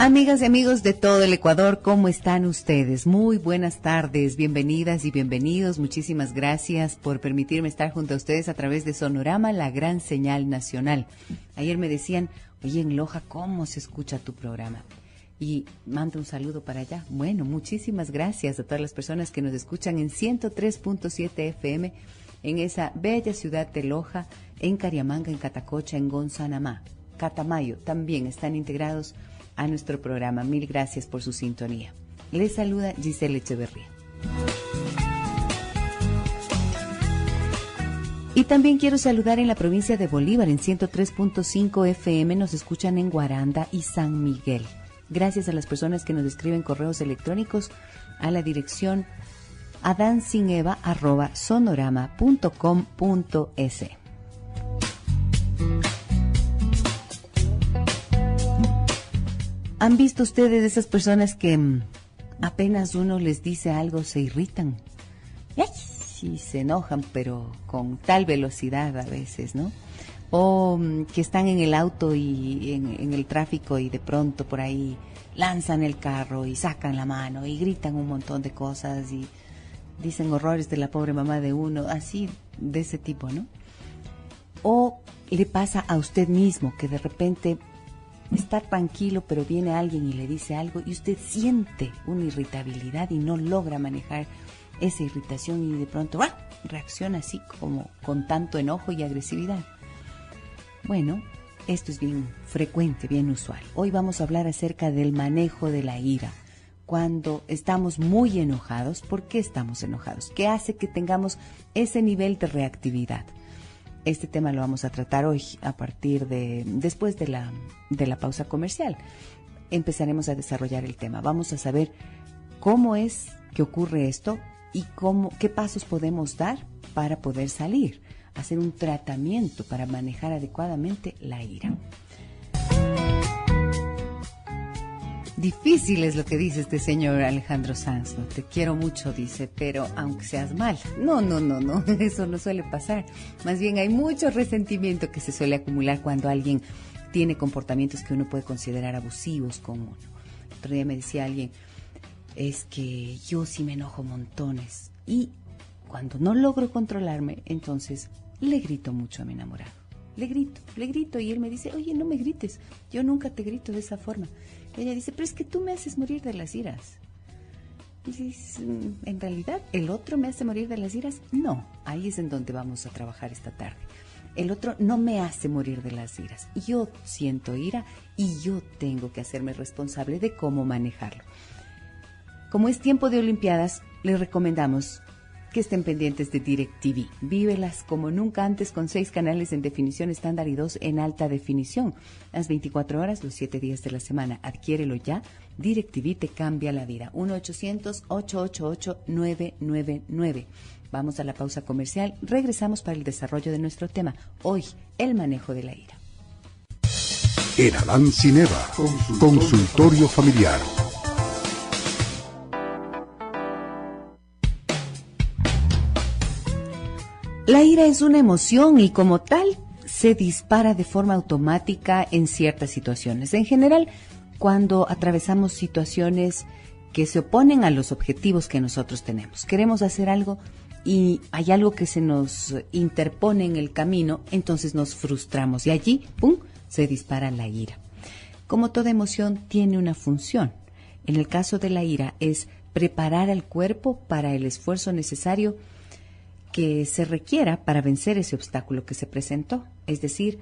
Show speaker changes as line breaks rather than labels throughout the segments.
Amigas y amigos de todo el Ecuador, ¿cómo están ustedes? Muy buenas tardes, bienvenidas y bienvenidos. Muchísimas gracias por permitirme estar junto a ustedes a través de Sonorama, la gran señal nacional. Ayer me decían, oye, en Loja, ¿cómo se escucha tu programa? Y mando un saludo para allá. Bueno, muchísimas gracias a todas las personas que nos escuchan en 103.7 FM en esa bella ciudad de Loja, en Cariamanga, en Catacocha, en Gonzanamá, Catamayo. También están integrados a nuestro programa. Mil gracias por su sintonía. Les saluda Giselle Echeverría. Y también quiero saludar en la provincia de Bolívar, en 103.5 FM, nos escuchan en Guaranda y San Miguel. Gracias a las personas que nos escriben correos electrónicos a la dirección adansineva@sonorama.com.es. ¿Han visto ustedes esas personas que apenas uno les dice algo se irritan? Sí, se enojan, pero con tal velocidad a veces, ¿no? O que están en el auto y en el tráfico y de pronto por ahí lanzan el carro y sacan la mano y gritan un montón de cosas y dicen horrores de la pobre mamá de uno, así de ese tipo, ¿no? O le pasa a usted mismo que de repente está tranquilo, pero viene alguien y le dice algo y usted siente una irritabilidad y no logra manejar esa irritación y de pronto reacciona así como con tanto enojo y agresividad. Bueno, esto es bien frecuente, bien usual. Hoy vamos a hablar acerca del manejo de la ira. Cuando estamos muy enojados, ¿por qué estamos enojados? ¿Qué hace que tengamos ese nivel de reactividad? Este tema lo vamos a tratar hoy a partir de después de la pausa comercial. Empezaremos a desarrollar el tema. Vamos a saber cómo es que ocurre esto y qué pasos podemos dar para poder salir, hacer un tratamiento para manejar adecuadamente la ira. Difícil es lo que dice este señor Alejandro Sanz, ¿no? Te quiero mucho, dice, pero aunque seas mal. No, eso no suele pasar. Más bien hay mucho resentimiento que se suele acumular cuando alguien tiene comportamientos que uno puede considerar abusivos con uno. Otro día me decía alguien, es que yo sí me enojo montones y cuando no logro controlarme, entonces le grito mucho a mi enamorado. Le grito y él me dice, oye, no me grites, yo nunca te grito de esa forma. Ella dice, pero es que tú me haces morir de las iras. Y dices, en realidad, ¿el otro me hace morir de las iras? No, ahí es en donde vamos a trabajar esta tarde. El otro no me hace morir de las iras. Yo siento ira y yo tengo que hacerme responsable de cómo manejarlo. Como es tiempo de Olimpiadas, les recomendamos que estén pendientes de DirecTV. Vívelas como nunca antes con 6 canales en definición estándar y 2 en alta definición. Las 24 horas, los 7 días de la semana. Adquiérelo ya. DirecTV te cambia la vida. 1-800-888-999. Vamos a la pausa comercial. Regresamos para el desarrollo de nuestro tema. Hoy, el manejo de la ira.
En Adansineva, consultorio familiar.
La ira es una emoción y como tal se dispara de forma automática en ciertas situaciones. En general, cuando atravesamos situaciones que se oponen a los objetivos que nosotros tenemos. Queremos hacer algo y hay algo que se nos interpone en el camino, entonces nos frustramos y allí, ¡pum!, se dispara la ira. Como toda emoción tiene una función. En el caso de la ira es preparar al cuerpo para el esfuerzo necesario que se requiera para vencer ese obstáculo que se presentó. Es decir,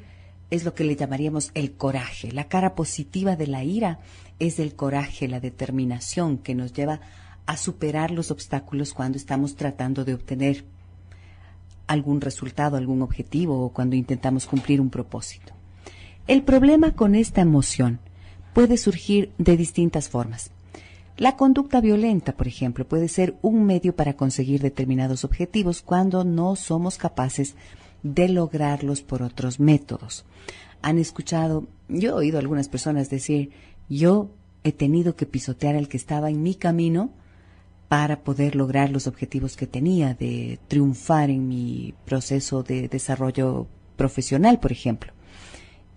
es lo que le llamaríamos el coraje. La cara positiva de la ira es el coraje, la determinación que nos lleva a superar los obstáculos cuando estamos tratando de obtener algún resultado, algún objetivo o cuando intentamos cumplir un propósito. El problema con esta emoción puede surgir de distintas formas. La conducta violenta, por ejemplo, puede ser un medio para conseguir determinados objetivos cuando no somos capaces de lograrlos por otros métodos. Han escuchado, yo he oído a algunas personas decir, yo he tenido que pisotear al que estaba en mi camino para poder lograr los objetivos que tenía, de triunfar en mi proceso de desarrollo profesional, por ejemplo.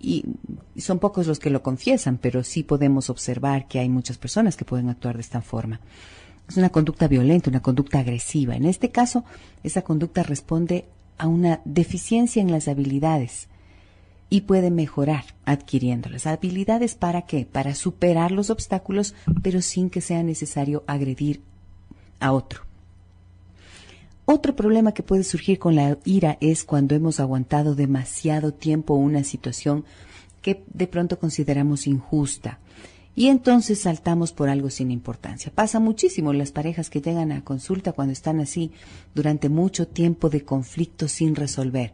y son pocos los que lo confiesan, pero sí podemos observar que hay muchas personas que pueden actuar de esta forma. Es una conducta violenta, una conducta agresiva. En este caso, esa conducta responde a una deficiencia en las habilidades y puede mejorar adquiriéndolas. ¿Habilidades para qué? Para superar los obstáculos, pero sin que sea necesario agredir a otro. Otro problema que puede surgir con la ira es cuando hemos aguantado demasiado tiempo una situación que de pronto consideramos injusta y entonces saltamos por algo sin importancia. Pasa muchísimo las parejas que llegan a consulta cuando están así durante mucho tiempo de conflicto sin resolver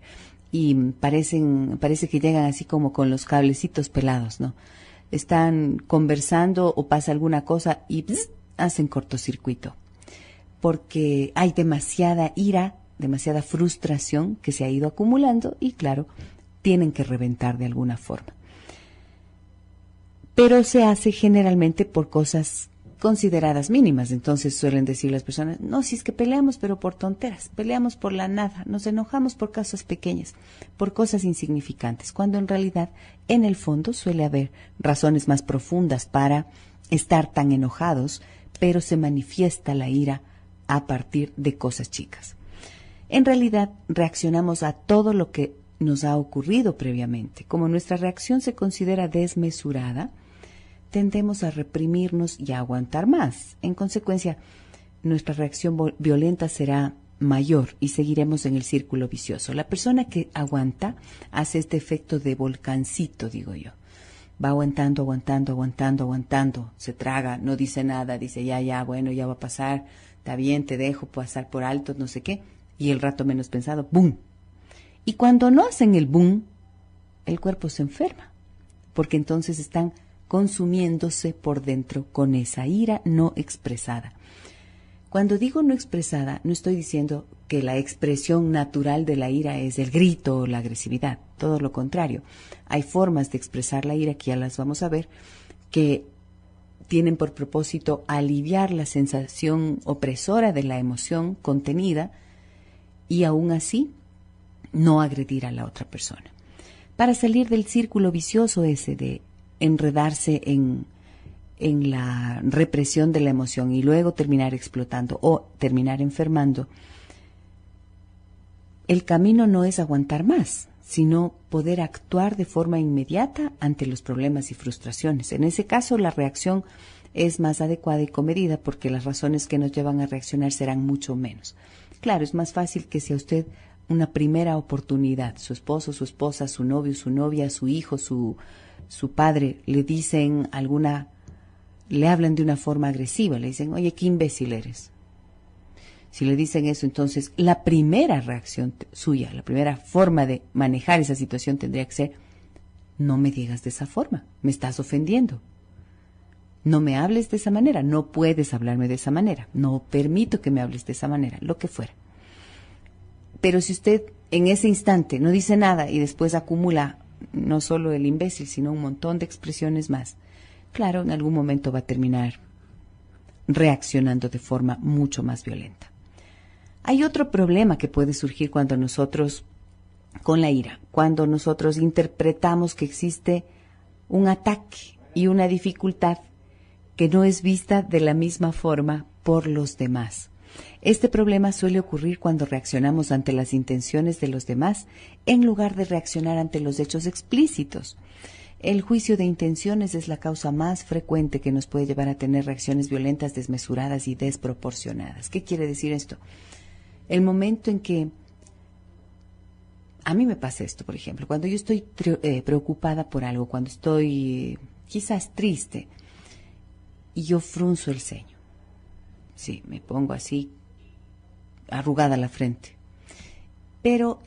y parece que llegan así como con los cablecitos pelados, ¿no? Están conversando o pasa alguna cosa y hacen cortocircuito, porque hay demasiada ira, demasiada frustración que se ha ido acumulando y claro, tienen que reventar de alguna forma. Pero se hace generalmente por cosas consideradas mínimas. Entonces suelen decir las personas, no, si es que peleamos pero por tonteras, peleamos por la nada, nos enojamos por cosas pequeñas, por cosas insignificantes, cuando en realidad en el fondo suele haber razones más profundas para estar tan enojados, pero se manifiesta la ira a partir de cosas chicas. En realidad reaccionamos a todo lo que nos ha ocurrido previamente. Como nuestra reacción se considera desmesurada, tendemos a reprimirnos y a aguantar más. En consecuencia, nuestra reacción violenta será mayor y seguiremos en el círculo vicioso. La persona que aguanta hace este efecto de volcancito, digo yo. Va aguantando, aguantando, aguantando, aguantando. Se traga, no dice nada, dice ya, bueno, ya va a pasar, está bien, te dejo pasar por alto, no sé qué. Y el rato menos pensado, ¡boom! Y cuando no hacen el boom, el cuerpo se enferma, porque entonces están consumiéndose por dentro con esa ira no expresada. Cuando digo no expresada, no estoy diciendo que la expresión natural de la ira es el grito o la agresividad, todo lo contrario. Hay formas de expresar la ira, que ya las vamos a ver, que tienen por propósito aliviar la sensación opresora de la emoción contenida y aún así no agredir a la otra persona. Para salir del círculo vicioso ese de enredarse en la represión de la emoción y luego terminar explotando o terminar enfermando, el camino no es aguantar más, sino poder actuar de forma inmediata ante los problemas y frustraciones. En ese caso, la reacción es más adecuada y comedida porque las razones que nos llevan a reaccionar serán mucho menos. Claro, es más fácil que si a usted una primera oportunidad, su esposo, su esposa, su novio, su novia, su hijo, su padre, le dicen le hablan de una forma agresiva, le dicen, oye, qué imbécil eres. Si le dicen eso, entonces la primera reacción suya, la primera forma de manejar esa situación tendría que ser, no me digas de esa forma, me estás ofendiendo. No me hables de esa manera, no puedes hablarme de esa manera, no permito que me hables de esa manera, lo que fuera. Pero si usted en ese instante no dice nada y después acumula no solo el imbécil, sino un montón de expresiones más, claro, en algún momento va a terminar reaccionando de forma mucho más violenta. Hay otro problema que puede surgir cuando nosotros, con la ira, cuando nosotros interpretamos que existe un ataque y una dificultad que no es vista de la misma forma por los demás. Este problema suele ocurrir cuando reaccionamos ante las intenciones de los demás en lugar de reaccionar ante los hechos explícitos. El juicio de intenciones es la causa más frecuente que nos puede llevar a tener reacciones violentas desmesuradas y desproporcionadas. ¿Qué quiere decir esto? El momento en que a mí me pasa esto, por ejemplo, cuando yo estoy preocupada por algo, cuando estoy quizás triste y yo frunzo el ceño. Sí, me pongo así, arrugada la frente. Pero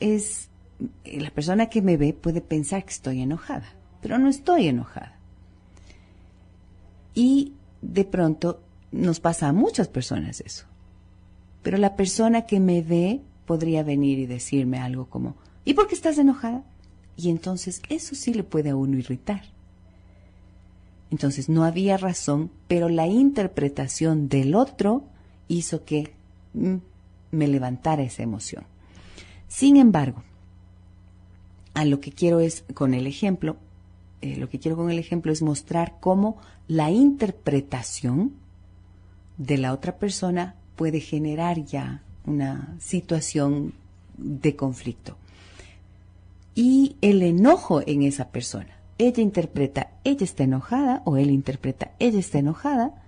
la persona que me ve puede pensar que estoy enojada, pero no estoy enojada. Y de pronto nos pasa a muchas personas eso. Pero la persona que me ve podría venir y decirme algo como, ¿y por qué estás enojada? Y entonces eso sí le puede a uno irritar. Entonces no había razón, pero la interpretación del otro hizo que me levantara esa emoción. Sin embargo, a lo que quiero es, con el ejemplo, lo que quiero con el ejemplo es mostrar cómo la interpretación de la otra persona puede generar ya una situación de conflicto. Y el enojo en esa persona. Ella interpreta, ella está enojada, o él interpreta, ella está enojada,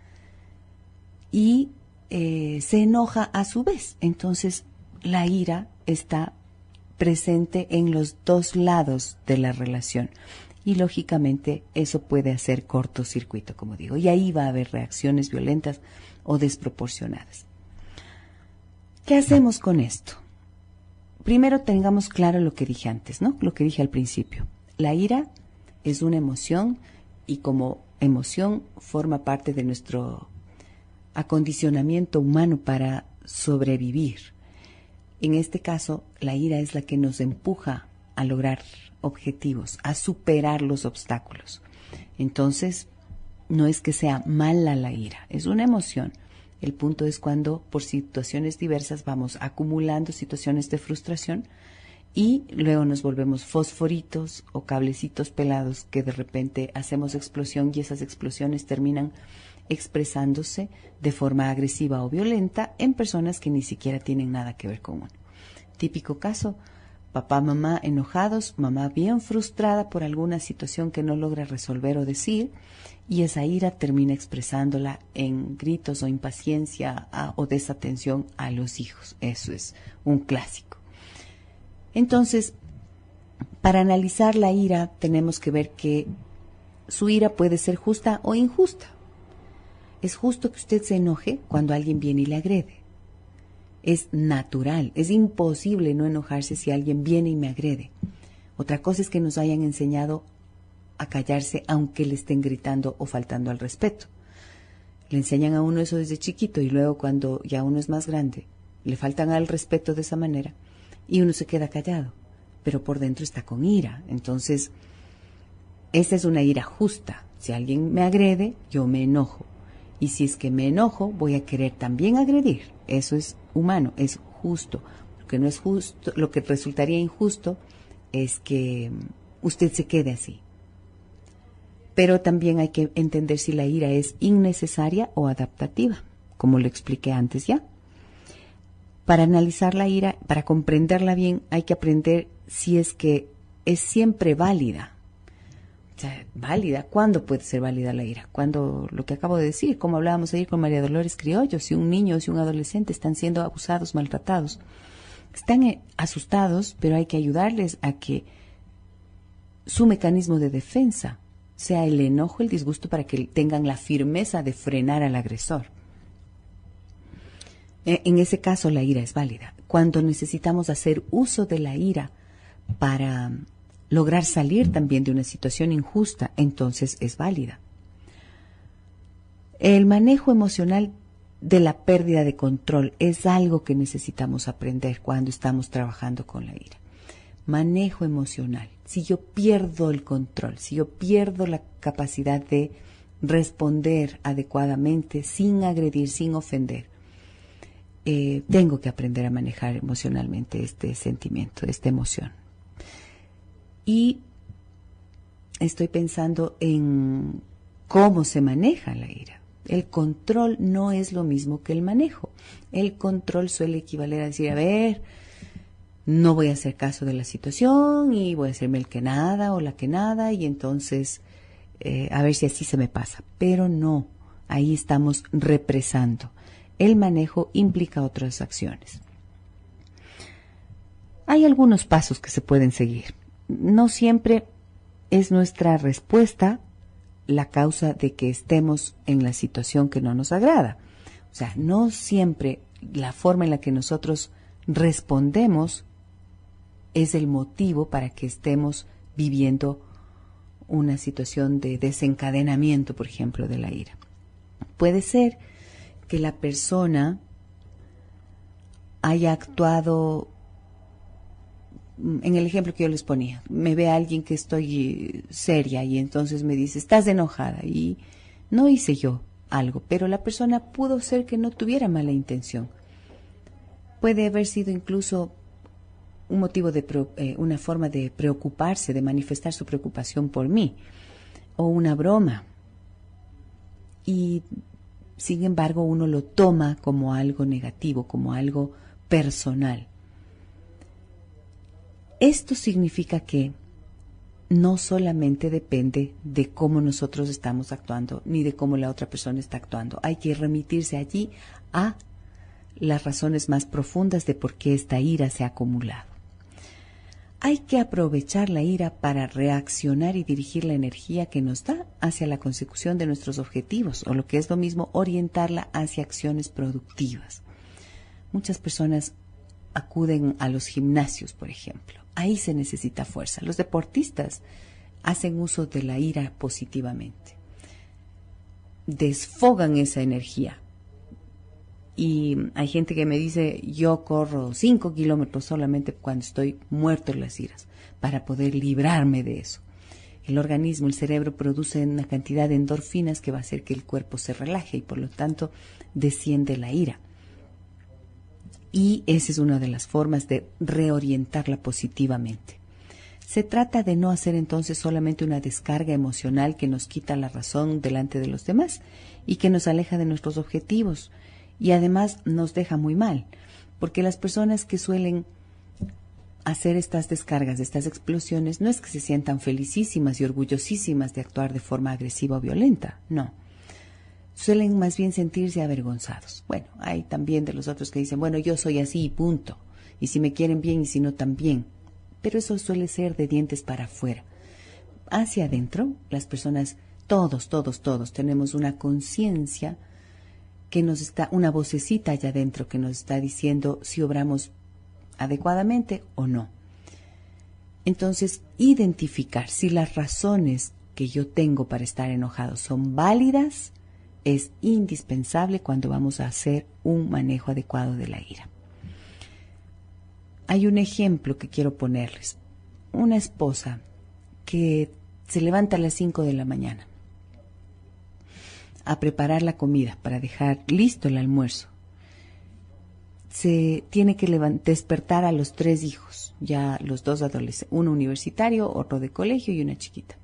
y se enoja a su vez. Entonces, la ira está presente en los dos lados de la relación. Y lógicamente eso puede hacer cortocircuito, como digo. Y ahí va a haber reacciones violentas o desproporcionadas. ¿Qué hacemos con esto? Primero tengamos claro lo que dije antes, ¿no? Lo que dije al principio. La ira es una emoción y como emoción forma parte de nuestro acondicionamiento humano para sobrevivir. En este caso, la ira es la que nos empuja a lograr objetivos, a superar los obstáculos. Entonces, no es que sea mala la ira, es una emoción. El punto es cuando por situaciones diversas vamos acumulando situaciones de frustración y luego nos volvemos fosforitos o cablecitos pelados que de repente hacemos explosión y esas explosiones terminan expresándose de forma agresiva o violenta en personas que ni siquiera tienen nada que ver con uno. Típico caso, papá, mamá enojados, mamá bien frustrada por alguna situación que no logra resolver o decir, y esa ira termina expresándola en gritos o impaciencia o desatención a los hijos. Eso es un clásico. Entonces, para analizar la ira tenemos que ver que su ira puede ser justa o injusta. Es justo que usted se enoje cuando alguien viene y le agrede. Es natural, es imposible no enojarse si alguien viene y me agrede. Otra cosa es que nos hayan enseñado a callarse aunque le estén gritando o faltando al respeto. Le enseñan a uno eso desde chiquito y luego cuando ya uno es más grande, le faltan al respeto de esa manera y uno se queda callado, pero por dentro está con ira. Entonces, esa es una ira justa. Si alguien me agrede, yo me enojo. Y si es que me enojo, voy a querer también agredir. Eso es humano, es justo. Lo que no es justo, lo que resultaría injusto es que usted se quede así. Pero también hay que entender si la ira es innecesaria o adaptativa, como lo expliqué antes ya. Para analizar la ira, para comprenderla bien, hay que aprender si es que es siempre válida. O sea, válida, ¿cuándo puede ser válida la ira? Cuando, lo que acabo de decir, como hablábamos ayer con María Dolores Criollo, si un niño o si un adolescente están siendo abusados, maltratados, están asustados, pero hay que ayudarles a que su mecanismo de defensa sea el enojo, el disgusto, para que tengan la firmeza de frenar al agresor. En ese caso la ira es válida. Cuando necesitamos hacer uso de la ira para lograr salir también de una situación injusta, entonces es válida. El manejo emocional de la pérdida de control es algo que necesitamos aprender cuando estamos trabajando con la ira. Manejo emocional. Si yo pierdo el control, si yo pierdo la capacidad de responder adecuadamente, sin agredir, sin ofender, tengo que aprender a manejar emocionalmente este sentimiento, esta emoción. Y estoy pensando en cómo se maneja la ira. El control no es lo mismo que el manejo. El control suele equivaler a decir, a ver, no voy a hacer caso de la situación y voy a hacerme el que nada o la que nada y entonces a ver si así se me pasa. Pero no, ahí estamos represando. El manejo implica otras acciones. Hay algunos pasos que se pueden seguir. No siempre es nuestra respuesta la causa de que estemos en la situación que no nos agrada. O sea, no siempre la forma en la que nosotros respondemos es el motivo para que estemos viviendo una situación de desencadenamiento, por ejemplo, de la ira. Puede ser que la persona haya actuado, en el ejemplo que yo les ponía, me ve a alguien que estoy seria y entonces me dice, estás enojada, y no hice yo algo, pero la persona pudo ser que no tuviera mala intención. Puede haber sido incluso un motivo una forma de preocuparse, de manifestar su preocupación por mí, o una broma. Y sin embargo uno lo toma como algo negativo, como algo personal. Esto significa que no solamente depende de cómo nosotros estamos actuando, ni de cómo la otra persona está actuando. Hay que remitirse allí a las razones más profundas de por qué esta ira se ha acumulado. Hay que aprovechar la ira para reaccionar y dirigir la energía que nos da hacia la consecución de nuestros objetivos, o lo que es lo mismo, orientarla hacia acciones productivas. Muchas personas acuden a los gimnasios, por ejemplo. Ahí se necesita fuerza. Los deportistas hacen uso de la ira positivamente. Desfogan esa energía. Y hay gente que me dice, yo corro 5 kilómetros solamente cuando estoy muerto en las iras, para poder librarme de eso. El organismo, el cerebro, produce una cantidad de endorfinas que va a hacer que el cuerpo se relaje y por lo tanto desciende la ira. Y esa es una de las formas de reorientarla positivamente. Se trata de no hacer entonces solamente una descarga emocional que nos quita la razón delante de los demás y que nos aleja de nuestros objetivos y además nos deja muy mal, porque las personas que suelen hacer estas descargas, estas explosiones, no es que se sientan felicísimas y orgullosísimas de actuar de forma agresiva o violenta, no. Suelen más bien sentirse avergonzados. Bueno, hay también de los otros que dicen, bueno, yo soy así y punto, y si me quieren bien y si no también. Pero eso suele ser de dientes para afuera. Hacia adentro, las personas, todos tenemos una conciencia que nos está, una vocecita allá adentro que nos está diciendo si obramos adecuadamente o no. Entonces, identificar si las razones que yo tengo para estar enojado son válidas es indispensable cuando vamos a hacer un manejo adecuado de la ira. Hay un ejemplo que quiero ponerles. Una esposa que se levanta a las 5 de la mañana a preparar la comida para dejar listo el almuerzo. Se tiene que despertar a los 3 hijos, ya los 2 adolescentes, uno universitario, otro de colegio y una chiquita.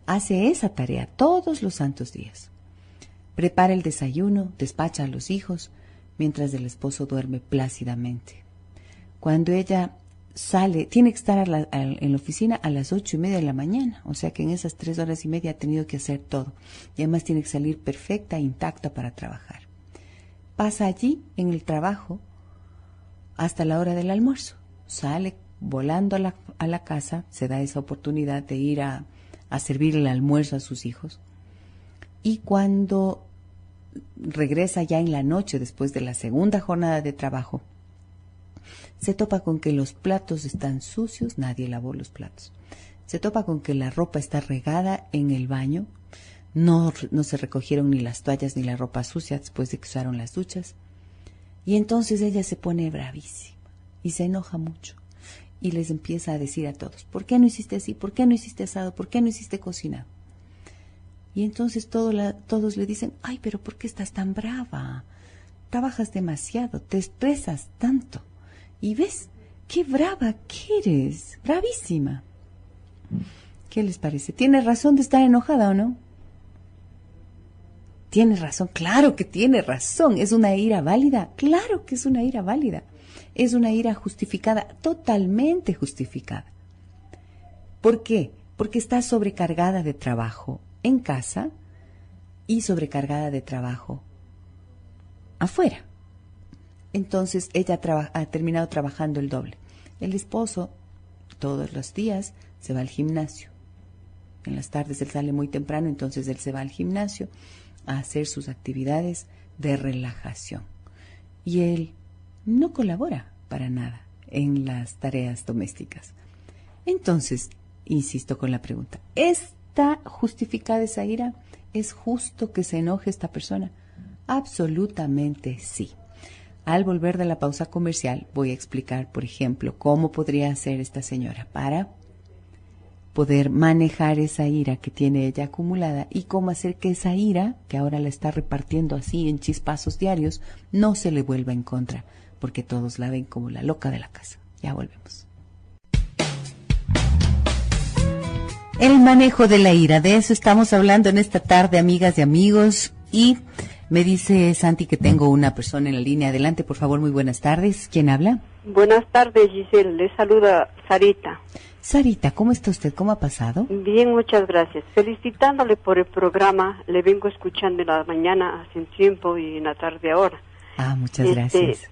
Hace esa tarea todos los santos días. Prepara el desayuno, despacha a los hijos, mientras el esposo duerme plácidamente. Cuando ella sale, tiene que estar en la oficina a las 8:30 de la mañana, o sea que en esas 3 horas y media ha tenido que hacer todo. Y además tiene que salir perfecta, intacta para trabajar. Pasa allí, en el trabajo, hasta la hora del almuerzo. Sale volando a la casa, se da esa oportunidad de ir a servir el almuerzo a sus hijos. Y cuando regresa ya en la noche, después de la segunda jornada de trabajo, se topa con que los platos están sucios, nadie lavó los platos. Se topa con que la ropa está regada en el baño, no se recogieron ni las toallas ni la ropa sucia después de que usaron las duchas. Y entonces ella se pone bravísima y se enoja mucho y les empieza a decir a todos, ¿por qué no hiciste así? ¿Por qué no hiciste asado? ¿Por qué no hiciste cocinado? Y entonces todos le dicen, ay, pero ¿por qué estás tan brava? Trabajas demasiado, te estresas tanto. Y ves, qué brava que eres, bravísima. ¿Qué les parece? ¿Tiene razón de estar enojada o no? ¿Tiene razón? Claro que tiene razón. ¿Es una ira válida? Claro que es una ira válida. Es una ira justificada, totalmente justificada. ¿Por qué? Porque está sobrecargada de trabajo en casa y sobrecargada de trabajo afuera. Entonces ella ha terminado trabajando el doble. El esposo todos los días se va al gimnasio. En las tardes él sale muy temprano, entonces él se va al gimnasio a hacer sus actividades de relajación. Y él no colabora para nada en las tareas domésticas. Entonces, insisto con la pregunta, ¿está justificada esa ira? ¿Es justo que se enoje esta persona? Absolutamente sí. Al volver de la pausa comercial voy a explicar, por ejemplo, cómo podría hacer esta señora para poder manejar esa ira que tiene ella acumulada y cómo hacer que esa ira, que ahora la está repartiendo así en chispazos diarios, no se le vuelva en contra, porque todos la ven como la loca de la casa. Ya volvemos. El manejo de la ira, de eso estamos hablando en esta tarde, amigas y amigos. Y me dice Santi que tengo una persona en la línea. Adelante, por favor, muy buenas tardes. ¿Quién habla?
Buenas tardes, Giselle. Le saluda Sarita.
Sarita, ¿cómo está usted? ¿Cómo ha pasado?
Bien, muchas gracias. Felicitándole por el programa. Le vengo escuchando en la mañana hace un tiempo y en la tarde ahora.
Muchas gracias.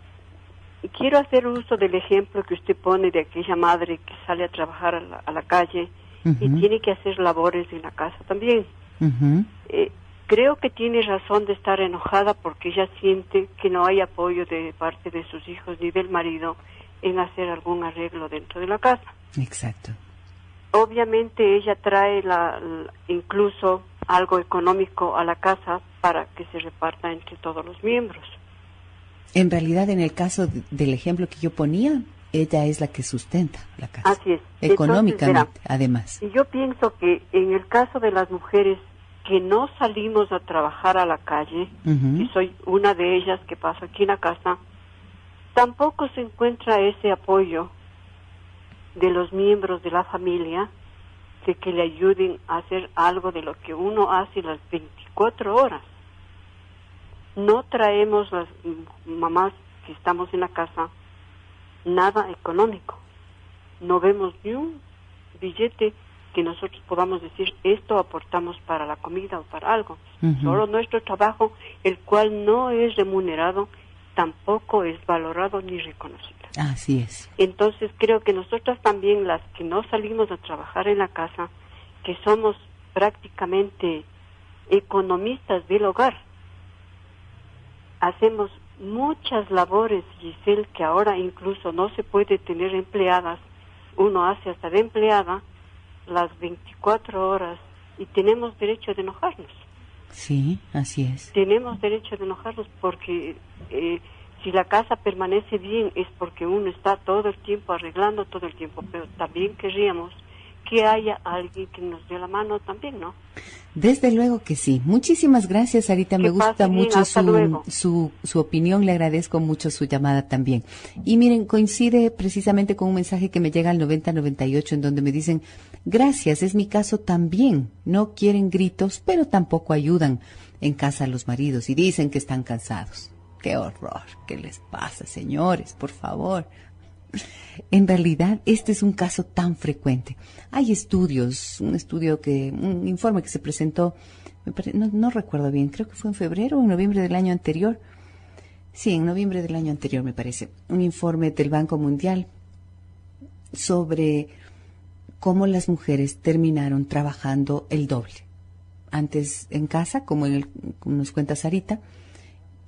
Quiero hacer uso del ejemplo que usted pone de aquella madre que sale a trabajar a la calle y tiene que hacer labores en la casa también. Creo que tiene razón de estar enojada porque ella siente que no hay apoyo de parte de sus hijos ni del marido en hacer algún arreglo dentro de la casa.
Exacto.
Obviamente ella trae incluso algo económico a la casa para que se reparta entre todos los miembros.
En realidad, en el caso del ejemplo que yo ponía, ella es la que sustenta la casa.
Así es.
Económicamente,
entonces,
además.
Y yo pienso que en el caso de las mujeres que no salimos a trabajar a la calle, y soy una de ellas que paso aquí en la casa, tampoco se encuentra ese apoyo de los miembros de la familia de que le ayuden a hacer algo de lo que uno hace las 24 horas. No traemos las mamás que estamos en la casa nada económico. No vemos ni un billete que nosotros podamos decir esto aportamos para la comida o para algo. Solo nuestro trabajo, el cual no es remunerado, tampoco es valorado ni reconocido.
Así es.
Entonces creo que nosotras también, las que no salimos a trabajar en la casa, que somos prácticamente economistas del hogar, hacemos muchas labores, Giselle, que ahora incluso no se puede tener empleadas. Uno hace hasta de empleada las 24 horas y tenemos derecho de enojarnos.
Sí, así es.
Tenemos derecho de enojarnos porque si la casa permanece bien es porque uno está todo el tiempo arreglando todo el tiempo, pero también querríamos que haya alguien que nos dé la mano también, ¿no?
Desde luego que sí. Muchísimas gracias, Sarita. Me gusta mucho su opinión. Le agradezco mucho su llamada también. Y miren, coincide precisamente con un mensaje que me llega al 9098 en donde me dicen, gracias, es mi caso también. No quieren gritos, pero tampoco ayudan en casa a los maridos y dicen que están cansados. ¡Qué horror! ¿Qué les pasa, señores? Por favor. En realidad, este es un caso tan frecuente. Hay estudios, un informe que se presentó, no recuerdo bien, creo que fue en febrero o en noviembre del año anterior. Sí, en noviembre del año anterior me parece. Un informe del Banco Mundial sobre cómo las mujeres terminaron trabajando el doble. Antes en casa, como nos cuenta Sarita,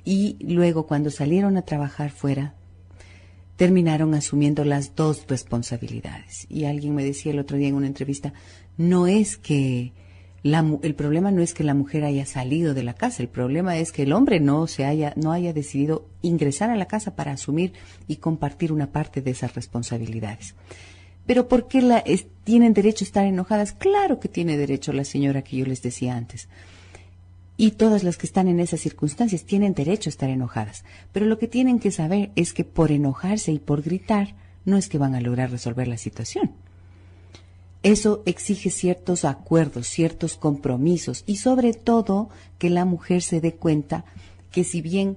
y luego cuando salieron a trabajar fuera, terminaron asumiendo las dos responsabilidades. Y alguien me decía el otro día en una entrevista, no es que el problema no es que la mujer haya salido de la casa, el problema es que el hombre no haya decidido ingresar a la casa para asumir y compartir una parte de esas responsabilidades. Pero ¿por qué tienen derecho a estar enojadas? Claro que tiene derecho la señora que yo les decía antes. Y todas las que están en esas circunstancias tienen derecho a estar enojadas. Pero lo que tienen que saber es que por enojarse y por gritar, no es que van a lograr resolver la situación. Eso exige ciertos acuerdos, ciertos compromisos y sobre todo que la mujer se dé cuenta que si bien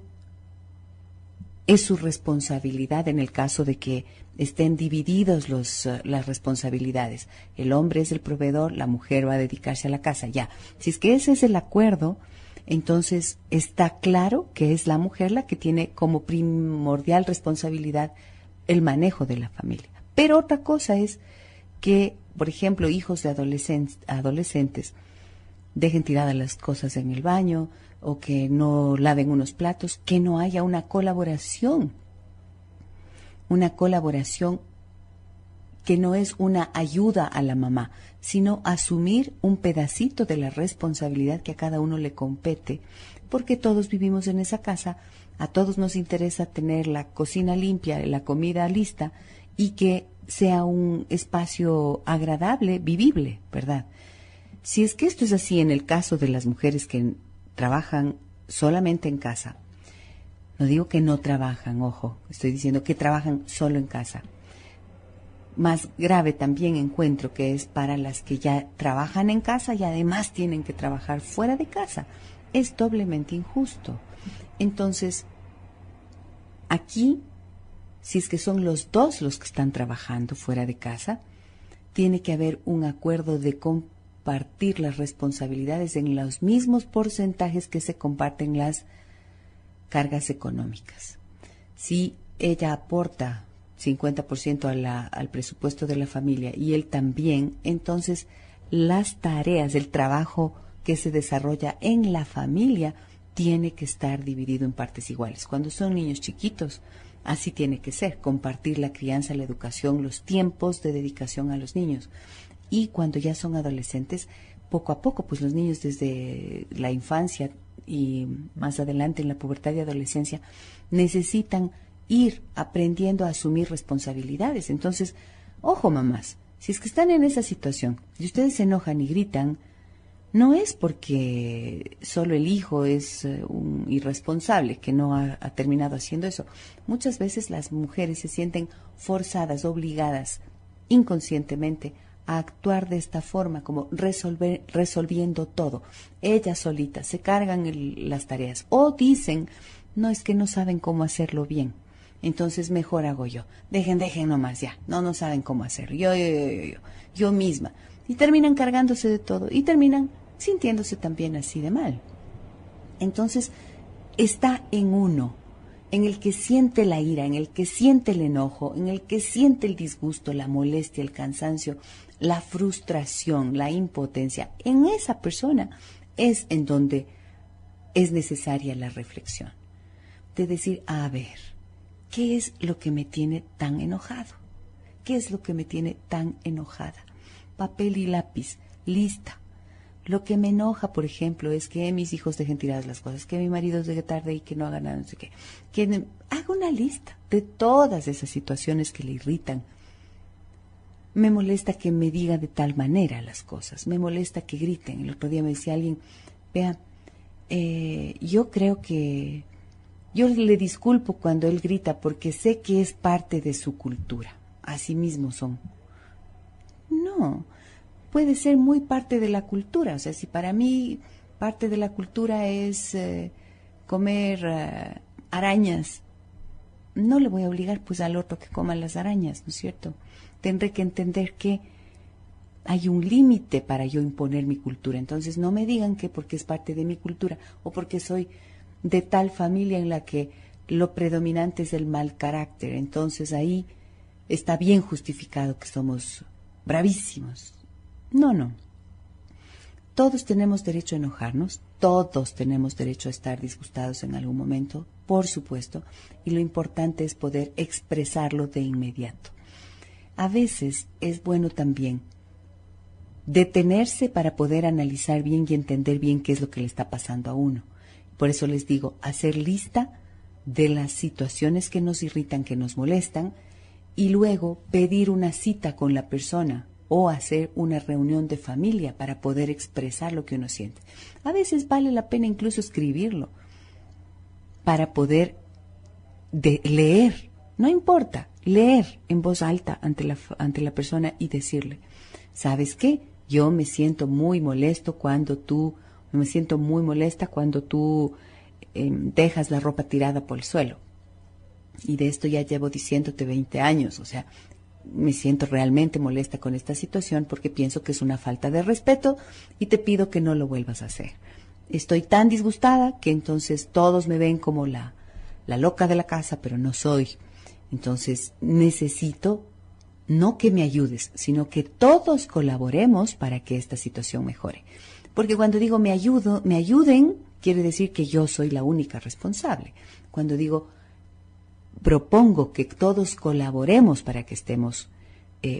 es su responsabilidad en el caso de que estén divididos las responsabilidades. El hombre es el proveedor, la mujer va a dedicarse a la casa, ya. Si es que ese es el acuerdo, entonces está claro que es la mujer la que tiene como primordial responsabilidad el manejo de la familia. Pero otra cosa es que, por ejemplo, hijos de adolescentes dejen tiradas las cosas en el baño o que no laven unos platos, que no haya una colaboración que no es una ayuda a la mamá, sino asumir un pedacito de la responsabilidad que a cada uno le compete, porque todos vivimos en esa casa, a todos nos interesa tener la cocina limpia, la comida lista y que sea un espacio agradable, vivible, ¿verdad? Si es que esto es así en el caso de las mujeres que trabajan solamente en casa, no digo que no trabajan, ojo, estoy diciendo que trabajan solo en casa. más grave también encuentro que es para las que ya trabajan en casa y además tienen que trabajar fuera de casa. Es doblemente injusto. Entonces, aquí, si es que son los dos los que están trabajando fuera de casa, tiene que haber un acuerdo de compartir las responsabilidades en los mismos porcentajes que se comparten las cargas económicas. Si ella aporta 50% al presupuesto de la familia y él también, entonces las tareas, el trabajo que se desarrolla en la familia tiene que estar dividido en partes iguales. Cuando son niños chiquitos, así tiene que ser, compartir la crianza, la educación, los tiempos de dedicación a los niños. Y cuando ya son adolescentes, poco a poco, pues los niños desde la infancia y más adelante en la pubertad y adolescencia necesitan ir aprendiendo a asumir responsabilidades. Entonces, ojo mamás, si es que están en esa situación y ustedes se enojan y gritan, no es porque solo el hijo es un irresponsable que no ha terminado haciendo eso. Muchas veces las mujeres se sienten forzadas, obligadas, inconscientemente, a actuar de esta forma, como resolviendo todo. Ellas solitas se cargan las tareas o dicen, no, es que no saben cómo hacerlo bien. Entonces mejor hago yo. Dejen nomás ya. No saben cómo hacerlo. Yo misma. Y terminan cargándose de todo y terminan sintiéndose también así de mal. Entonces, está en uno, en el que siente la ira, en el que siente el enojo, en el que siente el disgusto, la molestia, el cansancio, la frustración, la impotencia. En esa persona es en donde es necesaria la reflexión. De decir, a ver, ¿qué es lo que me tiene tan enojado? ¿Qué es lo que me tiene tan enojada? Papel y lápiz, lista. Lo que me enoja, por ejemplo, es que mis hijos dejen tiradas las cosas, que mi marido llegue tarde y que no haga nada, no sé qué. Que haga una lista de todas esas situaciones que le irritan. Me molesta que me diga de tal manera las cosas, me molesta que griten. El otro día me decía alguien, vea, yo creo que yo le disculpo cuando él grita porque sé que es parte de su cultura. Así mismo son. No, puede ser muy parte de la cultura. O sea, si para mí parte de la cultura es comer arañas, no le voy a obligar pues al otro que coma las arañas, ¿no es cierto? Tendré que entender que hay un límite para yo imponer mi cultura. Entonces no me digan que porque es parte de mi cultura o porque soy de tal familia en la que lo predominante es el mal carácter. Entonces ahí está bien justificado que somos bravísimos. No. Todos tenemos derecho a enojarnos, todos tenemos derecho a estar disgustados en algún momento, por supuesto, y lo importante es poder expresarlo de inmediato. A veces es bueno también detenerse para poder analizar bien y entender bien qué es lo que le está pasando a uno. Por eso les digo, hacer lista de las situaciones que nos irritan, que nos molestan, y luego pedir una cita con la persona o hacer una reunión de familia para poder expresar lo que uno siente. A veces vale la pena incluso escribirlo para poder leer, no importa, leer en voz alta ante la persona y decirle, ¿sabes qué? Yo me siento muy molesta cuando tú dejas la ropa tirada por el suelo. Y de esto ya llevo diciéndote 20 años, o sea, me siento realmente molesta con esta situación porque pienso que es una falta de respeto y te pido que no lo vuelvas a hacer. Estoy tan disgustada que entonces todos me ven como la loca de la casa, pero no soy. Entonces necesito no que me ayudes, sino que todos colaboremos para que esta situación mejore. Porque cuando digo me ayuden, quiere decir que yo soy la única responsable. Cuando digo propongo que todos colaboremos para que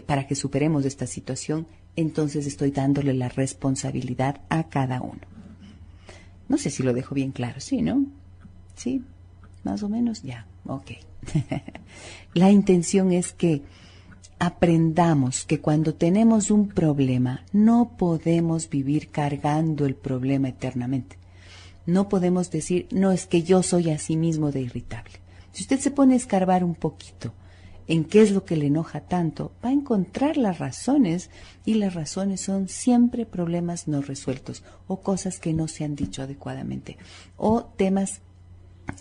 para que superemos esta situación, entonces estoy dándole la responsabilidad a cada uno. No sé si lo dejo bien claro, ¿sí, no? ¿Sí? Más o menos, ya, ok. La intención es que aprendamos que cuando tenemos un problema, no podemos vivir cargando el problema eternamente. No podemos decir, no, es que yo soy así mismo de irritable. Si usted se pone a escarbar un poquito en qué es lo que le enoja tanto, va a encontrar las razones, y las razones son siempre problemas no resueltos o cosas que no se han dicho adecuadamente o temas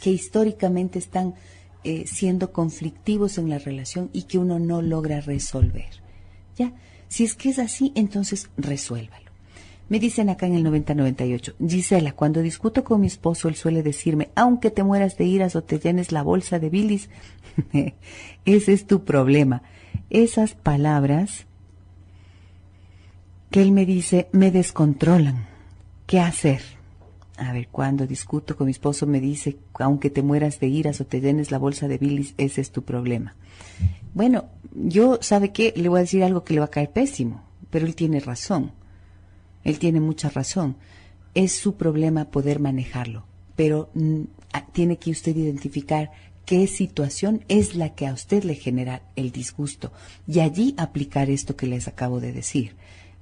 que históricamente están siendo conflictivos en la relación y que uno no logra resolver. ¿Ya? Si es que es así, entonces resuélvalo. Me dicen acá en el 9098, Gisela, cuando discuto con mi esposo, él suele decirme, aunque te mueras de iras o te llenes la bolsa de bilis, ese es tu problema. Esas palabras que él me dice me descontrolan. ¿Qué hacer? A ver, cuando discuto con mi esposo me dice, aunque te mueras de iras o te llenes la bolsa de bilis, ese es tu problema. Bueno, yo, ¿sabe qué? Le voy a decir algo que le va a caer pésimo, pero él tiene razón. Él tiene mucha razón. Es su problema poder manejarlo, pero tiene que usted identificar qué situación es la que a usted le genera el disgusto y allí aplicar esto que les acabo de decir.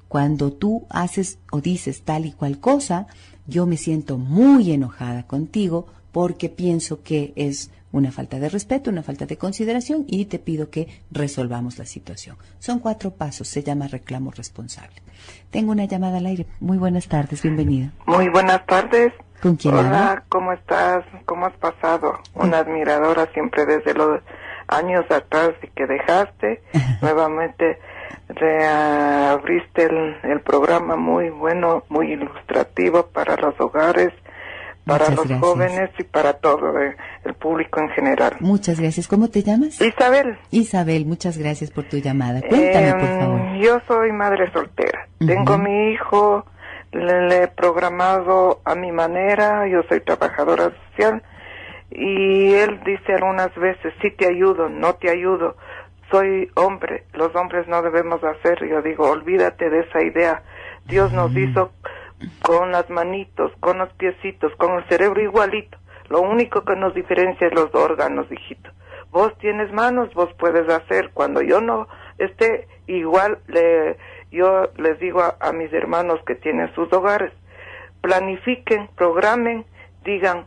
Cuando tú haces o dices tal y cual cosa, yo me siento muy enojada contigo porque pienso que es una falta de respeto, una falta de consideración y te pido que resolvamos la situación. Son 4 pasos, se llama reclamo responsable. Tengo una llamada al aire. Muy buenas tardes, bienvenida.
Muy buenas tardes.
¿Con quién habla?
Hola, ¿cómo estás? ¿Cómo has pasado? Una admiradora siempre desde los años atrás y que dejaste. Nuevamente reabriste el programa muy bueno, muy ilustrativo para los hogares, para
Muchas
los
gracias.
jóvenes y para todo el público en general.
Muchas gracias. ¿Cómo te llamas?
Isabel.
Isabel, muchas gracias por tu llamada. Cuéntame, por favor.
Yo soy madre soltera. Tengo mi hijo, le he programado a mi manera, yo soy trabajadora social, y él dice algunas veces, sí te ayudo, no te ayudo, soy hombre, los hombres no debemos hacer. Yo digo, olvídate de esa idea. Dios nos hizo con las manitos, con los piecitos, con el cerebro igualito. Lo único que nos diferencia es los órganos, hijito. Vos tienes manos, vos puedes hacer. Cuando yo no esté, igual yo les digo a mis hermanos que tienen sus hogares, planifiquen, programen, digan,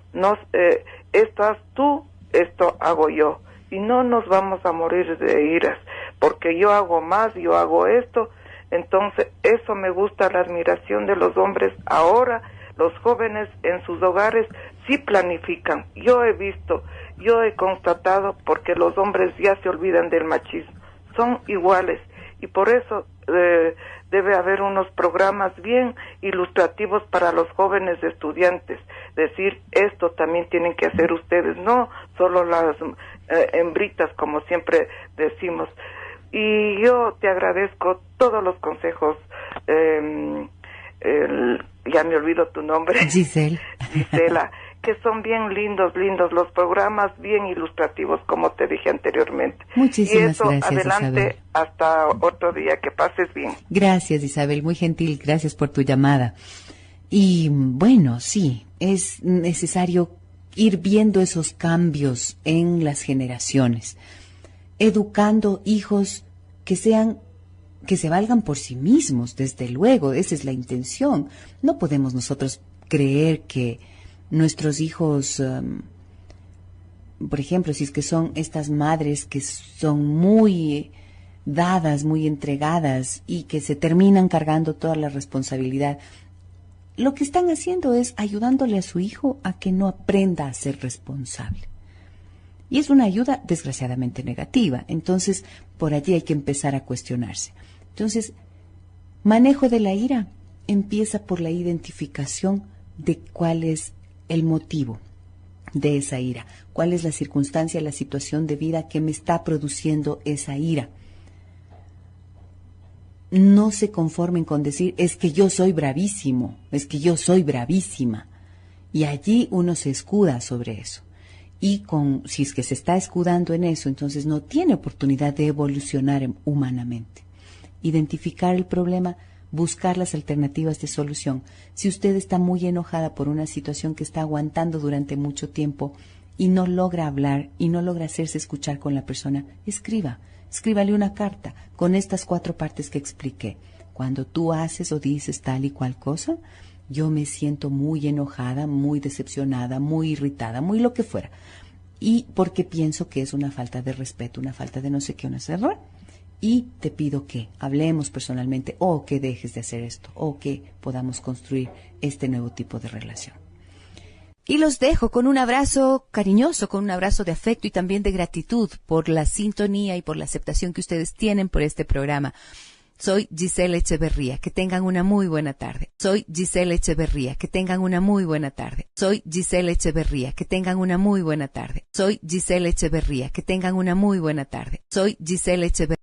esto haz tú, esto hago yo. Y no nos vamos a morir de iras, porque yo hago más, yo hago esto. Entonces, eso me gusta, la admiración de los hombres. Ahora, los jóvenes en sus hogares sí planifican. Yo he visto, yo he constatado, porque los hombres ya se olvidan del machismo. Son iguales. Y por eso debe haber unos programas bien ilustrativos para los jóvenes estudiantes. Decir, esto también tienen que hacer ustedes, no solo las hembritas, como siempre decimos. Y yo te agradezco todos los consejos. Ya me olvido tu nombre. Gisela, que son bien lindos los programas, bien ilustrativos, como te dije anteriormente.
Muchísimas gracias,
adelante,
Isabel.
hasta otro día, que pases bien.
Gracias, Isabel, muy gentil, gracias por tu llamada. Y bueno, sí, es necesario ir viendo esos cambios en las generaciones, educando hijos que se valgan por sí mismos, desde luego, esa es la intención. No podemos nosotros creer que nuestros hijos, por ejemplo, si es que son estas madres que son muy dadas, muy entregadas y que se terminan cargando toda la responsabilidad, lo que están haciendo es ayudándole a su hijo a que no aprenda a ser responsable. Y es una ayuda desgraciadamente negativa. Entonces, por allí hay que empezar a cuestionarse. Entonces, manejo de la ira empieza por la identificación de cuál es el motivo de esa ira, cuál es la circunstancia, la situación de vida que me está produciendo esa ira. No se conformen con decir, es que yo soy bravísimo, es que yo soy bravísima. Y allí uno se escuda sobre eso. Y si es que se está escudando en eso, entonces no tiene oportunidad de evolucionar humanamente. Identificar el problema, buscar las alternativas de solución. Si usted está muy enojada por una situación que está aguantando durante mucho tiempo y no logra hablar y no logra hacerse escuchar con la persona, escríbale una carta con estas 4 partes que expliqué. Cuando tú haces o dices tal y cual cosa, yo me siento muy enojada, muy decepcionada, muy irritada, muy lo que fuera. y porque pienso que es una falta de respeto, una falta de no sé qué, un error. Y te pido que hablemos personalmente o que dejes de hacer esto o que podamos construir este nuevo tipo de relación. Y los dejo con un abrazo cariñoso, con un abrazo de afecto y también de gratitud por la sintonía y por la aceptación que ustedes tienen por este programa. Soy Gisela Echeverría, que tengan una muy buena tarde. Soy Gisela Echeverría, que tengan una muy buena tarde. Soy Gisela Echeverría, que tengan una muy buena tarde. Soy Gisela Echeverría, que tengan una muy buena tarde. Soy Gisela Echeverría.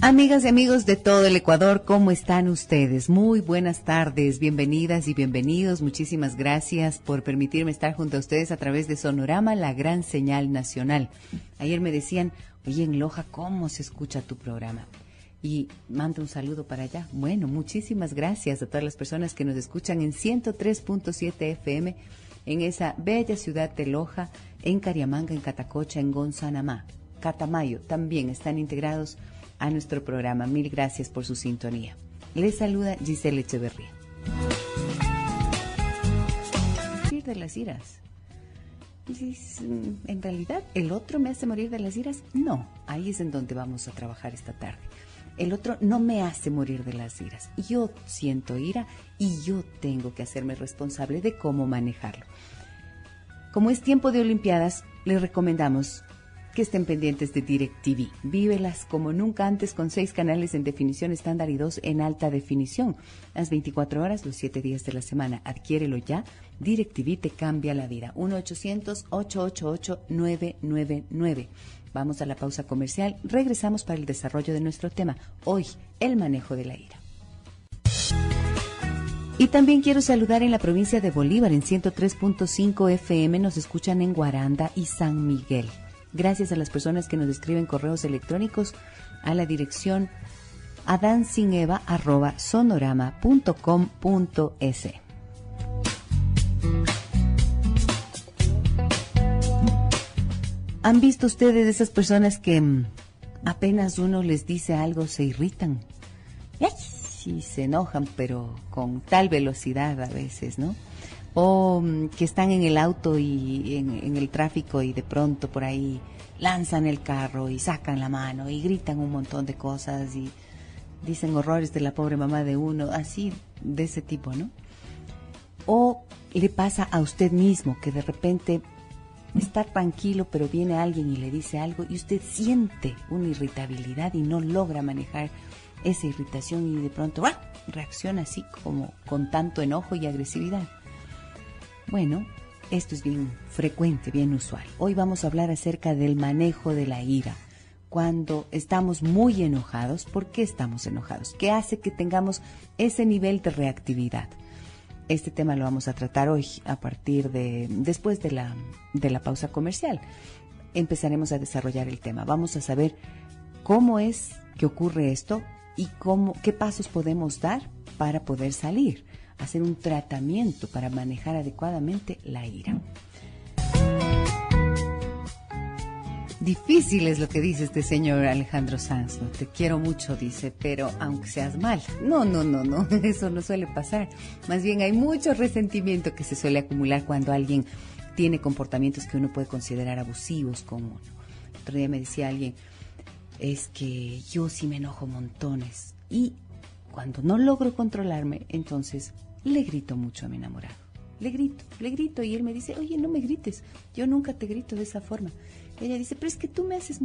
Amigas y amigos de todo el Ecuador, ¿cómo están ustedes? Muy buenas tardes, bienvenidas y bienvenidos. Muchísimas gracias por permitirme estar junto a ustedes a través de Sonorama, la gran señal nacional. Ayer me decían, oye, en Loja, ¿cómo se escucha tu programa? Y mando un saludo para allá. Bueno, muchísimas gracias a todas las personas que nos escuchan en 103.7 FM, en esa bella ciudad de Loja, en Cariamanga, en Catacocha, en Gonzanamá, Catamayo, también están integrados a nuestro programa. Mil gracias por su sintonía. Les saluda Gisela Echeverría. Morir de las iras. En realidad, ¿el otro me hace morir de las iras? No, ahí es en donde vamos a trabajar esta tarde. El otro no me hace morir de las iras. Yo siento ira y yo tengo que hacerme responsable de cómo manejarlo. Como es tiempo de Olimpiadas, les recomendamos que estén pendientes de DirecTV. Vívelas como nunca antes con 6 canales en definición estándar y 2 en alta definición. Las 24 horas, los 7 días de la semana. Adquiérelo ya. DirecTV te cambia la vida. 1-800-888-999. Vamos a la pausa comercial. Regresamos para el desarrollo de nuestro tema. Hoy, el manejo de la ira. Y también quiero saludar en la provincia de Bolívar, en 103.5 FM. Nos escuchan en Guaranda y San Miguel. Gracias a las personas que nos escriben correos electrónicos a la dirección adansineva@sonorama.com.es. ¿Han visto ustedes esas personas que apenas uno les dice algo se irritan? Sí, se enojan, pero con tal velocidad a veces, ¿no? O que están en el auto y en el tráfico y de pronto por ahí lanzan el carro y sacan la mano y gritan un montón de cosas y dicen horrores de la pobre mamá de uno, así de ese tipo, ¿no? O le pasa a usted mismo que de repente está tranquilo pero viene alguien y le dice algo y usted siente una irritabilidad y no logra manejar esa irritación y de pronto reacciona así como con tanto enojo y agresividad. Bueno, esto es bien frecuente, bien usual. Hoy vamos a hablar acerca del manejo de la ira. Cuando estamos muy enojados, ¿por qué estamos enojados? ¿Qué hace que tengamos ese nivel de reactividad? Este tema lo vamos a tratar hoy a partir de después de la pausa comercial. Empezaremos a desarrollar el tema. Vamos a saber cómo es que ocurre esto y qué pasos podemos dar para poder salir. Hacer un tratamiento para manejar adecuadamente la ira. Difícil es lo que dice este señor Alejandro Sanz, ¿no? Te quiero mucho, dice, pero aunque seas mal. No, eso no suele pasar. Más bien hay mucho resentimiento que se suele acumular cuando alguien tiene comportamientos que uno puede considerar abusivos con uno. Otro día me decía alguien, es que yo sí me enojo montones y cuando no logro controlarme, entonces le grito mucho a mi enamorado. Le grito y él me dice, oye, no me grites, yo nunca te grito de esa forma. Ella dice, pero es que tú me haces morir.